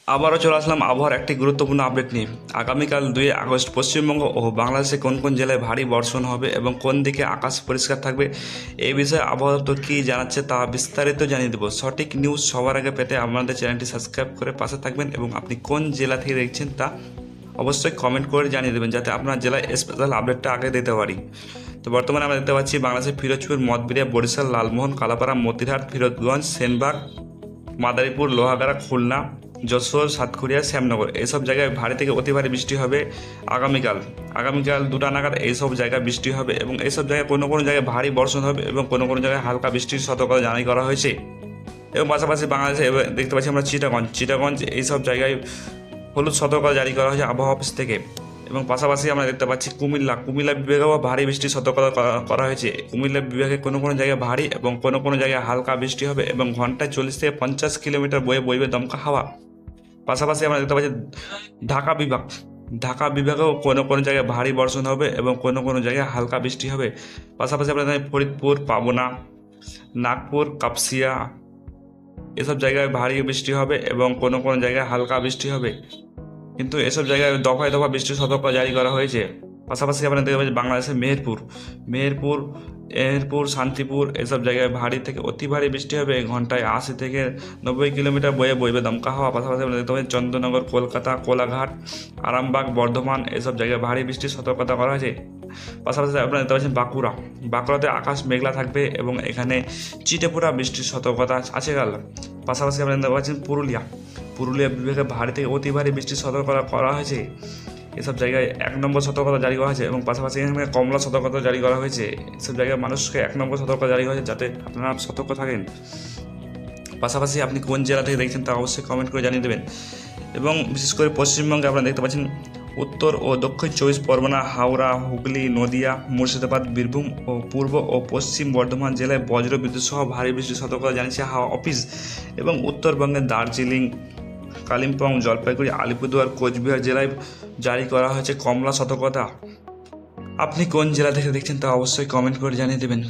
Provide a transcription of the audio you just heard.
আবারও চলে আসলাম আবহাওয়ার একটি গুরুত্বপূর্ণ আপডেট নিয়ে। আগামীকাল 2 আগস্ট পশ্চিমবঙ্গ ও বাংলাদেশে কোন কোন জেলায় ভারী বর্ষণ হবে এবং কোন দিকে আকাশ পরিষ্কার থাকবে, এই বিষয়ে আবহাওয়া দপ্তর কী জানাচ্ছে তা বিস্তারিত জানিয়ে দেবো। সঠিক নিউজ সবার আগে পেতে আমাদের চ্যানেলটি সাবস্ক্রাইব করে পাশে থাকবেন এবং আপনি কোন জেলা থেকে দেখছেন তা অবশ্যই কমেন্ট করে জানিয়ে দেবেন, যাতে আপনার জেলায় স্পেশাল আপডেটটা আগে দিতে পারি। তো বর্তমানে আমরা দেখতে পাচ্ছি বাংলাদেশের পিরোজপুর, মঠবাড়িয়া, বরিশাল, লালমোহন, কালাপাড়া, মতিরহাট, ফিরোজগঞ্জ, সেনবাগ, মাদারীপুর, লোহাগাড়া, খুলনা, যশোর, সাতক্ষীরা, শ্যামনগর এইসব জায়গায় ভারী থেকে অতি ভারী বৃষ্টি হবে আগামীকাল 2টা নাগাদ এইসব জায়গায় বৃষ্টি হবে এবং এইসব জায়গায় কোনো কোনো জায়গায় ভারী বর্ষণ হবে এবং কোনো কোনো জায়গায় হালকা বৃষ্টির সতর্কতা জারি করা হয়েছে। এবং পাশাপাশি বাংলাদেশে দেখতে পাচ্ছি আমরা চিটাগঞ্জ এইসব জায়গায় হলুদ সতর্কতা জারি করা হয়েছে আবহাওয়া অফিস থেকে। এবং পাশাপাশি আমরা দেখতে পাচ্ছি কুমিল্লা বিভাগেও ভারী বৃষ্টির সতর্কতা করা হয়েছে। কুমিল্লা বিভাগে কোনো কোনো জায়গায় ভারী এবং কোনো কোনো জায়গায় হালকা বৃষ্টি হবে এবং ঘন্টায় 40 থেকে 50 কিলোমিটার বইবে দমকা হাওয়া। পাশাপাশি আমরা দেখতে পাচ্ছি ঢাকা বিভাগেও কোনো কোনো জায়গায় ভারী বর্ষণ হবে এবং কোনো কোনো জায়গায় হালকা বৃষ্টি হবে। পাশাপাশি আমরা জানি ফরিদপুর, পাবনা, নাগপুর, কাপসিয়া এসব জায়গায় ভারী বৃষ্টি হবে এবং কোনো কোনো জায়গায় হালকা বৃষ্টি হবে, কিন্তু এসব জায়গায় দফায় দফা বৃষ্টির সতর্কতা জারি করা হয়েছে। পাশাপাশি আপনারা দেখতে পাচ্ছেন বাংলাদেশের মেহেরপুর, শান্তিপুর এসব জায়গায় ভারী থেকে অতি ভারী বৃষ্টি হবে, ঘন্টায় 80 থেকে 90 কিলোমিটার বইবে দমকা হাওয়া। পাশাপাশি আপনারা দেখতে পাচ্ছেন চন্দ্রনগর, কলকাতা, কোলাঘাট, আরামবাগ, বর্ধমান এসব জায়গায় ভারী বৃষ্টির সতর্কতা করা হয়েছে। পাশাপাশি আপনারা দেখতে পাচ্ছেন বাঁকুড়াতে আকাশ মেঘলা থাকবে এবং এখানে চিটেপুরা বৃষ্টির সতর্কতা আছে কাল। পাশাপাশি আপনারা দেখতে পাচ্ছেন পুরুলিয়া বিভাগে ভারী থেকে অতি ভারী বৃষ্টির সতর্কতা করা হয়েছে। এসব জায়গায় 1 নম্বর সতর্কতা জারি করা হয়েছে এবং পাশাপাশি এখানে কমলা সতর্কতা জারি করা হয়েছে। এসব জায়গায় মানুষকে 1 নম্বর সতর্কতা জারি করা হয়েছে, যাতে আপনারা সতর্ক থাকেন। পাশাপাশি আপনি কোন জেলা থেকে দেখছেন তা অবশ্যই কমেন্ট করে জানিয়ে দেবেন। এবং বিশেষ করে পশ্চিমবঙ্গে আপনারা দেখতে পাচ্ছেন উত্তর ও দক্ষিণ 24 পরগনা, হাওড়া, হুগলি, নদিয়া, মুর্শিদাবাদ, বীরভূম ও পূর্ব ও পশ্চিম বর্ধমান জেলায় বজ্রবিদ্যুৎ সহ ভারী বৃষ্টির সতর্কতা জানিয়েছে হাওয়া অফিস। এবং উত্তরবঙ্গের দার্জিলিং, কালিম্পং, জলপাইগুড়ি, আলিপুরদুয়ার, কোচবিহার জেলায় জারি করা হয়েছে কমলা সতর্কতা। আপনি কোন জেলা থেকে দেখছেন তা অবশ্যই কমেন্ট করে জানিয়ে দেবেন।